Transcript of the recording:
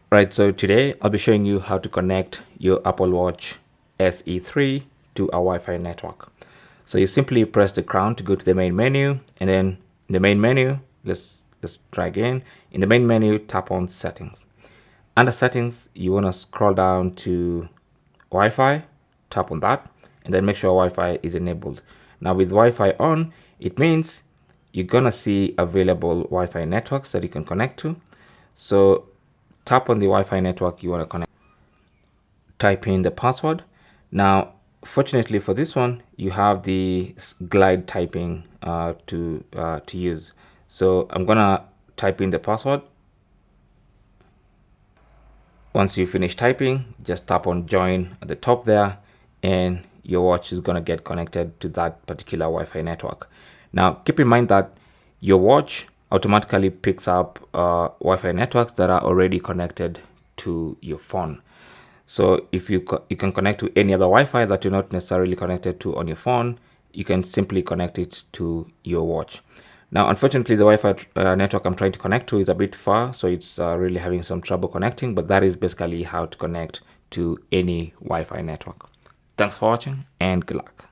Right, so today I'll be showing you how to connect your Apple Watch SE3 to a Wi-Fi network. So you simply press the crown to go to the main menu, and then in the main menu, let's try again. In the main menu, tap on settings. Under settings, you want to scroll down to Wi-Fi, tap on that, and then make sure Wi-Fi is enabled. Now with Wi-Fi on, it means you're gonna see available Wi-Fi networks that you can connect to. So tap on the Wi-Fi network you want to connect, type in the password. Now fortunately for this one, you have the glide typing to use. So I'm gonna type in the password. Once you finish typing, just tap on join at the top there, and your watch is gonna get connected to that particular Wi-Fi network. Now keep in mind that your watch automatically picks up Wi-Fi networks that are already connected to your phone. So if you can connect to any other Wi-Fi that you're not necessarily connected to on your phone, you can simply connect it to your watch. Now, unfortunately, the Wi-Fi network I'm trying to connect to is a bit far, so it's really having some trouble connecting, but that is basically how to connect to any Wi-Fi network. Thanks for watching and good luck.